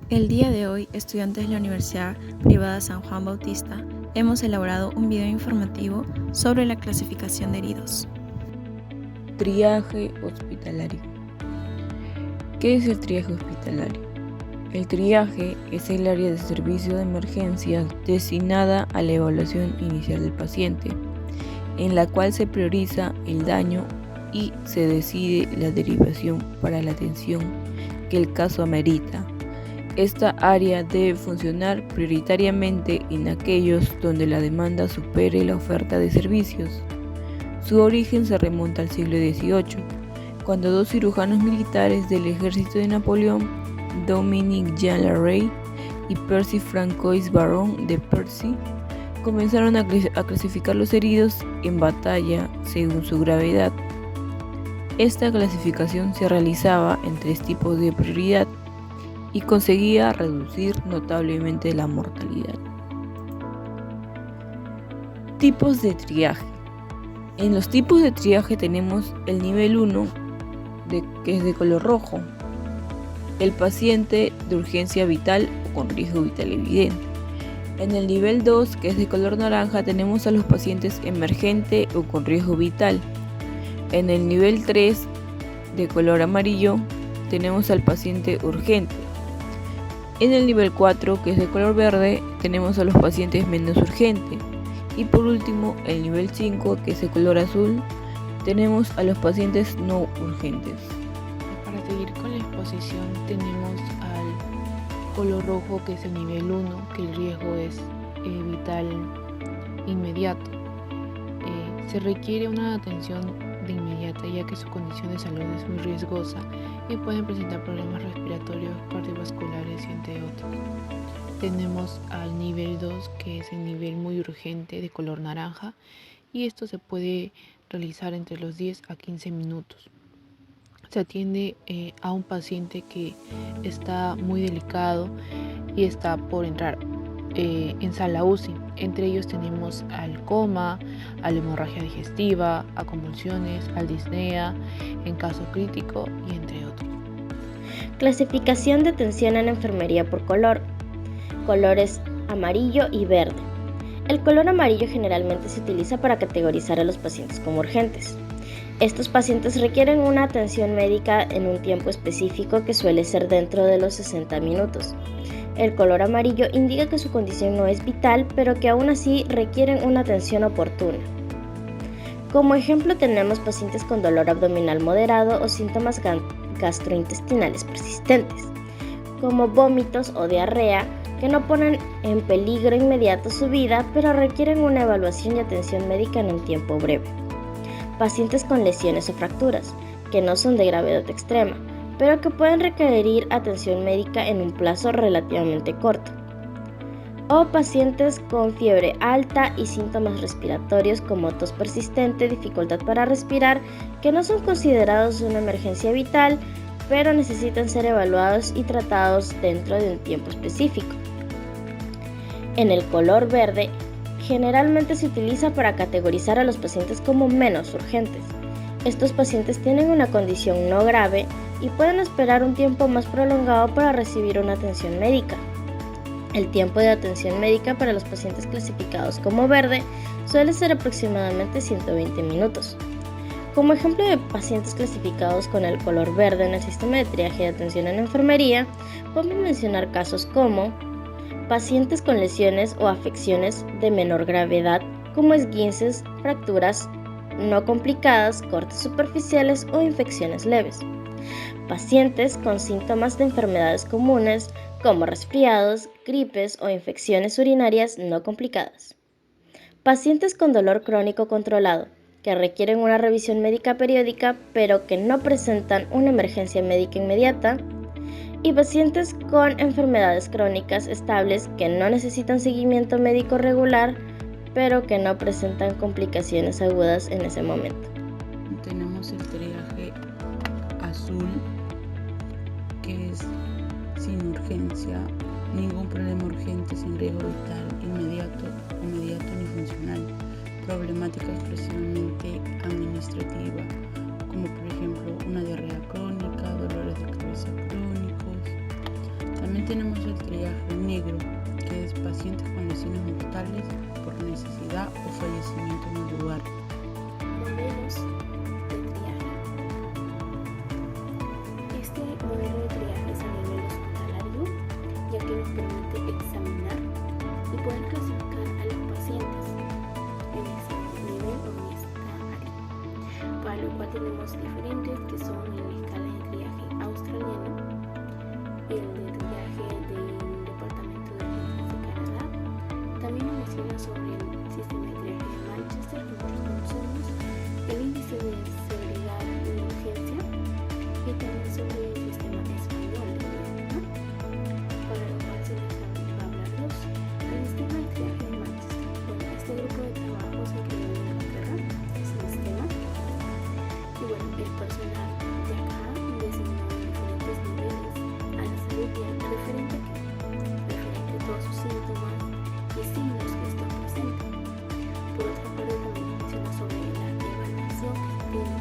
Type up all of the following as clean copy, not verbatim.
El día de hoy, estudiantes de la Universidad Privada San Juan Bautista, hemos elaborado un video informativo sobre la clasificación de heridos. Triaje hospitalario. ¿Qué es el triaje hospitalario? El triaje es el área de servicio de emergencias destinada a la evaluación inicial del paciente, en la cual se prioriza el daño y se decide la derivación para la atención que el caso amerita. Esta área debe funcionar prioritariamente en aquellos donde la demanda supere la oferta de servicios. Su origen se remonta al siglo XVIII, cuando dos cirujanos militares del ejército de Napoleón, Dominique Jean Larrey y Percy Francois Baron de Percy, comenzaron a clasificar los heridos en batalla según su gravedad. Esta clasificación se realizaba en 3 tipos de prioridad y conseguía reducir notablemente la mortalidad. Tipos de triaje. En los tipos de triaje tenemos el nivel 1, que es de color rojo, el paciente de urgencia vital o con riesgo vital evidente. En el nivel 2, que es de color naranja, tenemos a los pacientes emergente o con riesgo vital. En el nivel 3, de color amarillo, tenemos al paciente urgente. En el nivel 4, que es de color verde, tenemos a los pacientes menos urgentes. Y por último, el nivel 5, que es de color azul, tenemos a los pacientes no urgentes. Para seguir con la exposición tenemos al color rojo, que es el nivel 1, que el riesgo es vital inmediato. Se requiere una atención de inmediata, ya que su condición de salud es muy riesgosa y pueden presentar problemas respiratorios, cardiovasculares y entre otros. Tenemos al nivel 2, que es el nivel muy urgente de color naranja, y esto se puede realizar entre los 10 a 15 minutos. Se atiende a un paciente que está muy delicado y está por entrar en sala UCI. Entre ellos tenemos al coma, a la hemorragia digestiva, a convulsiones, al disnea, en caso crítico y entre otros. Clasificación de atención en enfermería por color. Colores amarillo y verde. El color amarillo generalmente se utiliza para categorizar a los pacientes como urgentes. Estos pacientes requieren una atención médica en un tiempo específico que suele ser dentro de los 60 minutos. El color amarillo indica que su condición no es vital, pero que aún así requieren una atención oportuna. Como ejemplo tenemos pacientes con dolor abdominal moderado o síntomas gastrointestinales persistentes, como vómitos o diarrea, que no ponen en peligro inmediato su vida, pero requieren una evaluación y atención médica en un tiempo breve. Pacientes con lesiones o fracturas, que no son de gravedad extrema, pero que pueden requerir atención médica en un plazo relativamente corto. O pacientes con fiebre alta y síntomas respiratorios como tos persistente, dificultad para respirar, que no son considerados una emergencia vital, pero necesitan ser evaluados y tratados dentro de un tiempo específico. En el color verde, generalmente se utiliza para categorizar a los pacientes como menos urgentes. Estos pacientes tienen una condición no grave y pueden esperar un tiempo más prolongado para recibir una atención médica. El tiempo de atención médica para los pacientes clasificados como verde suele ser aproximadamente 120 minutos. Como ejemplo de pacientes clasificados con el color verde en el sistema de triaje de atención en enfermería, podemos mencionar casos como pacientes con lesiones o afecciones de menor gravedad, como esguinces, fracturas no complicadas, cortes superficiales o infecciones leves. Pacientes con síntomas de enfermedades comunes, como resfriados, gripes o infecciones urinarias no complicadas. Pacientes con dolor crónico controlado, que requieren una revisión médica periódica, pero que no presentan una emergencia médica inmediata. Y pacientes con enfermedades crónicas estables que no necesitan seguimiento médico regular, pero que no presentan complicaciones agudas en ese momento. Tenemos el triaje azul, que es sin urgencia, ningún problema urgente, sin riesgo vital, inmediato ni funcional, problemática exclusivamente administrativa, como por ejemplo una diarrea crónica, dolores de cabeza crónicos. También tenemos el triaje negro, que es pacientes con lesiones mortales por necesidad o fallecimiento en el lugar. Modelos de triaje. Este modelo de triaje es a nivel hospitalario, ya que nos permite examinar y poder clasificar a los pacientes en ese nivel o en esta área, para lo cual tenemos diferentes que son en la escala de triaje australiano, el de triaje del Departamento de Urgencias de Canadá. También nos menciona sobre el sistema de triaje de Manchester, que nosotros conocemos, el índice de severidad de urgencia y también sobre el sistema español de triaje, ¿no? Para lo cual se les va a hablar dos. El sistema de triaje de Manchester. Bueno, este grupo de trabajo se creó en Inglaterra, ese sistema. Y bueno, el personal de acá designó diferentes niveles a la salud referente a todos sus síntomas y signos que están presentes. Por otra parte, también menciona sobre la evaluación que se tiene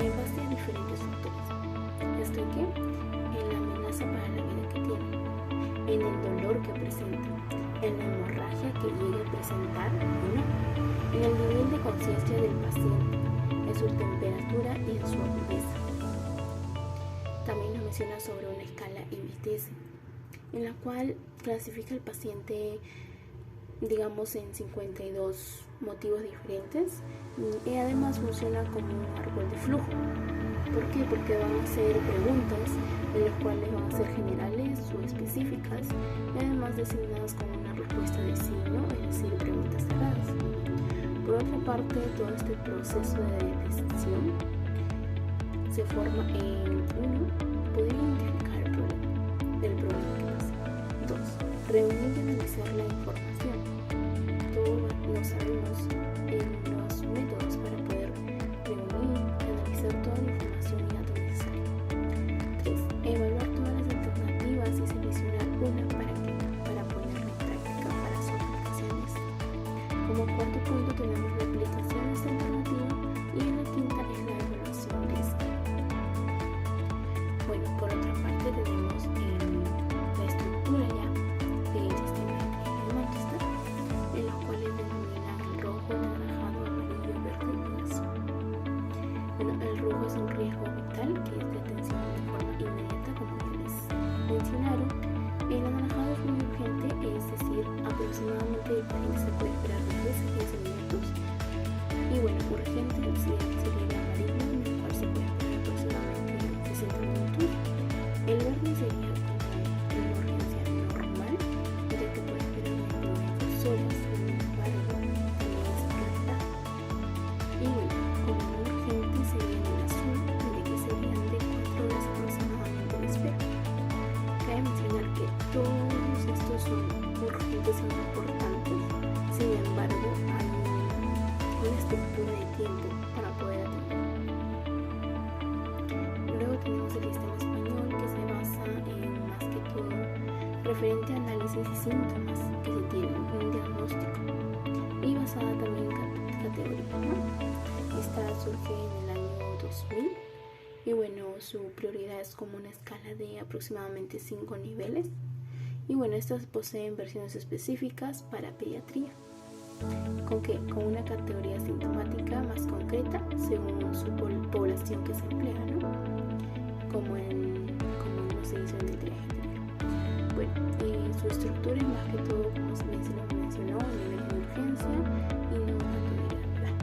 en base a diferentes factores. ¿Esto en qué? En la amenaza para la vida que tiene, en el dolor que presenta, en la hemorragia que llegue a presentar o no, en el nivel de conciencia del paciente, en su temperatura y en su agudeza. También nos menciona sobre una escala IMITESE, en la cual clasifica al paciente, digamos, en 52 motivos diferentes y además funciona como un árbol de flujo. ¿Por qué? Porque van a ser preguntas en las cuales van a ser generales o específicas y además designadas con una respuesta de sí, ¿no? Es decir, preguntas cerradas. Por otra parte, todo este proceso de decisión se forma en 1. Poder identificar el problema que pasa. 2. Reunir y analizar la información. Todo lo sabemos en los métodos para poder reunir y analizar toda la información y datos necesarios. 3. Evaluar todas las alternativas y seleccionar una para ponerla en práctica para sus aplicaciones. Como cuarto punto tenemos la aplicación de esta alternativa y en la quinta es la evaluación de esta. Bueno, por otra parte tenemos la estructura ya del sistema de triaje de Manchester, en los cuales denominan el rojo, anaranjado, amarillo, verde y azul. Bueno, el rojo es un riesgo vital que es de atención de forma inmediata, como ya les mencionaron. El anaranjado es muy urgente, es decir, aproximadamente el paciente se puede esperar de 10 a 15 minutos. Y bueno, urgente sería el amarillo, en el cual se puede esperar aproximadamente 60 minutos. El verde sería como una urgencia normal, ya que puede esperar dentro de 2 horas, sin embargo, también es prioridad. Y bueno, como no urgente sería el azul, de que serían de 4 horas aproximadamente de espera. Cabe mencionar que todos estos son urgentes y importantes, sin embargo, hay una estructura de tiempo para poder atender. Luego tenemos el sistema español, que se basa en más que todo referente a análisis y síntomas que se tienen, un diagnóstico y basada también en categoría, ¿no? Esta surge en el año 2000 y bueno, su prioridad es como una escala de aproximadamente 5 niveles y bueno, estas poseen versiones específicas para pediatría. Con una categoría sintomática más concreta según su población que se emplea, ¿no? Como se hizo en el triaje anterior. Bueno, su estructura es más que todo, como se mencionó, a nivel de urgencia y no tanto de gravedad.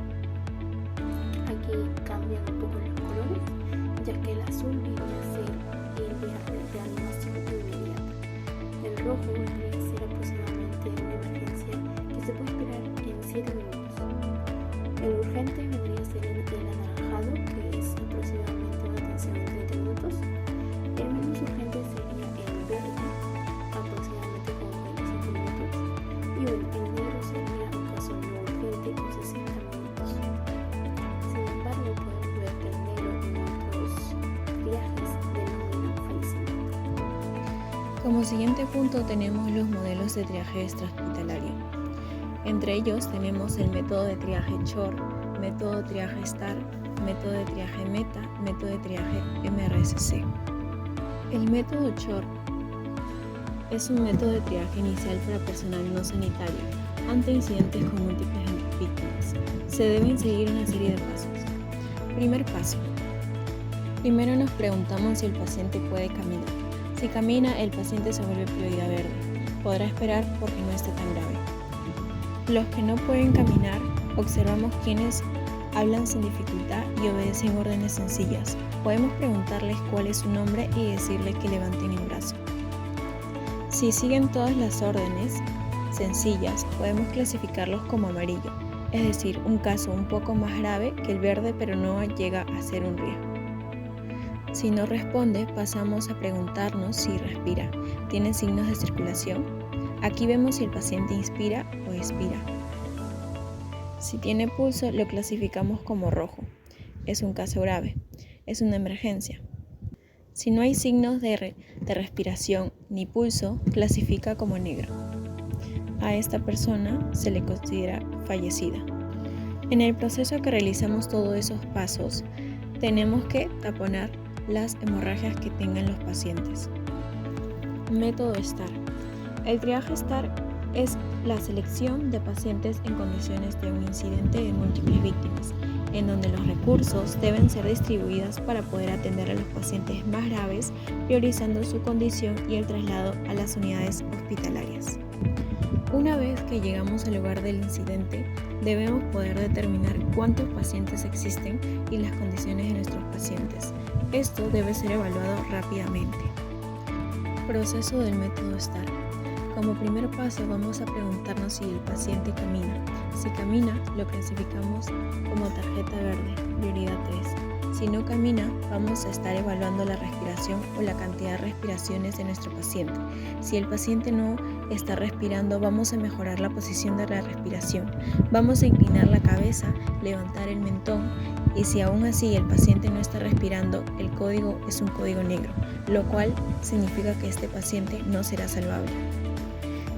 Aquí cambian un poco los colores, ya que el azul viene a ser el de reanimación inmediata. El rojo vendría a ser aproximadamente una emergencia que se puede esperar en 7 minutos. El urgente vendría a ser el anaranjado, que es aproximadamente una atención en 30 minutos. El menos urgente sería el verde, aproximadamente con 25 minutos. Y bueno, el negro sería un caso no urgente con 60 minutos. Sin embargo, podemos ver que el negro en otros viajes denominan fallecimiento. Como siguiente punto tenemos los modelos de triaje extrahospitalario. Entre ellos tenemos el método de triaje CHOR, método de triaje STAR, método de triaje META, método de triaje MRSC. El método CHOR Es un método de triaje inicial para personal no sanitario ante incidentes con múltiples víctimas. Se deben seguir una serie de pasos. Primer paso. Primero nos preguntamos si el paciente puede caminar. Si camina, el paciente se vuelve prioridad verde. Podrá esperar porque no está tan grave. Los que no pueden caminar, observamos quienes hablan sin dificultad y obedecen órdenes sencillas. Podemos preguntarles cuál es su nombre y decirles que levanten el brazo. Si siguen todas las órdenes sencillas, podemos clasificarlos como amarillo, es decir, un caso un poco más grave que el verde, pero no llega a ser un riesgo. Si no responde, pasamos a preguntarnos si respira, tiene signos de circulación. Aquí vemos si el paciente inspira o expira. Si tiene pulso, lo clasificamos como rojo. Es un caso grave, es una emergencia. Si no hay signos de respiración ni pulso, clasifica como negro. A esta persona se le considera fallecida. En el proceso que realizamos todos esos pasos, tenemos que taponar las hemorragias que tengan los pacientes. Método STAR. El triaje STAR es la selección de pacientes en condiciones de un incidente de múltiples víctimas, en donde los recursos deben ser distribuidos para poder atender a los pacientes más graves, priorizando su condición y el traslado a las unidades hospitalarias. Una vez que llegamos al lugar del incidente, debemos poder determinar cuántos pacientes existen y las condiciones de nuestros pacientes. Esto debe ser evaluado rápidamente. Proceso del método STAR. Como primer paso vamos a preguntarnos si el paciente camina. Si camina, lo clasificamos como tarjeta verde, prioridad 3. Si no camina, vamos a estar evaluando la respiración o la cantidad de respiraciones de nuestro paciente. Si el paciente no está respirando, vamos a mejorar la posición de la respiración. Vamos a inclinar la cabeza, levantar el mentón y si aún así el paciente no está respirando, el código es un código negro, lo cual significa que este paciente no será salvable.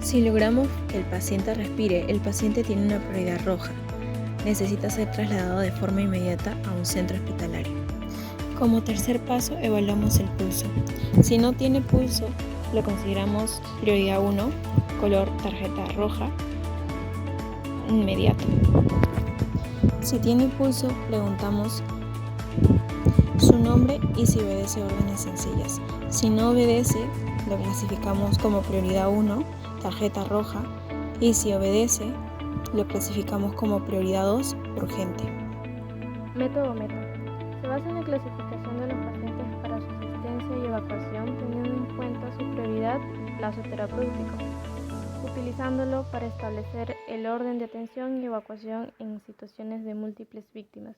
Si logramos que el paciente respire, el paciente tiene una prioridad roja. Necesita ser trasladado de forma inmediata a un centro hospitalario. Como tercer paso, evaluamos el pulso. Si no tiene pulso, lo consideramos prioridad 1, color tarjeta roja, inmediato. Si tiene pulso, preguntamos su nombre y si obedece órdenes sencillas. Si no obedece, lo clasificamos como prioridad 1, tarjeta roja, y si obedece, lo clasificamos como prioridad 2, urgente. Método META. Se basa en la clasificación de los pacientes para su asistencia y evacuación teniendo en cuenta su prioridad y plazo terapéutico, utilizándolo para establecer el orden de atención y evacuación en situaciones de múltiples víctimas.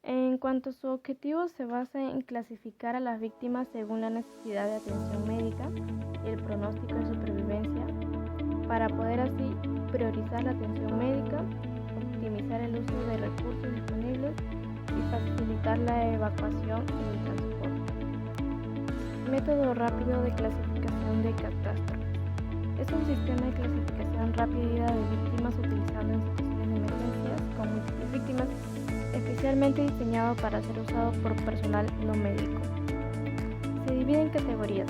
En cuanto a su objetivo, se basa en clasificar a las víctimas según la necesidad de atención médica y el pronóstico de supervivencia, para poder así priorizar la atención médica, optimizar el uso de recursos disponibles y facilitar la evacuación y el transporte. Método rápido de clasificación de catástrofes. Es un sistema de clasificación rápida de víctimas utilizado en situaciones de emergencias con múltiples víctimas, especialmente diseñado para ser usado por personal no médico. Se divide en categorías.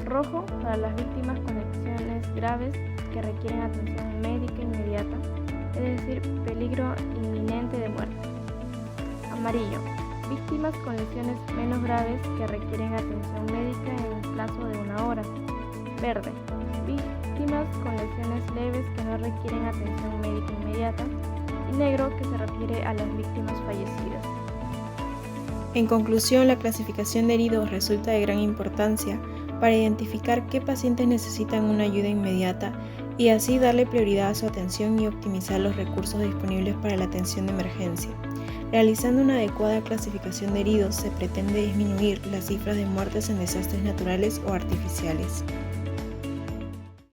Rojo para las víctimas con lesiones graves que requieren atención médica inmediata, es decir, peligro inminente de muerte. Amarillo, víctimas con lesiones menos graves que requieren atención médica en un plazo de 1 hora. Verde, víctimas con lesiones leves que no requieren atención médica inmediata. Y negro, que se refiere a las víctimas fallecidas. En conclusión, la clasificación de heridos resulta de gran importancia para identificar qué pacientes necesitan una ayuda inmediata y así darle prioridad a su atención y optimizar los recursos disponibles para la atención de emergencia. Realizando una adecuada clasificación de heridos, se pretende disminuir las cifras de muertes en desastres naturales o artificiales.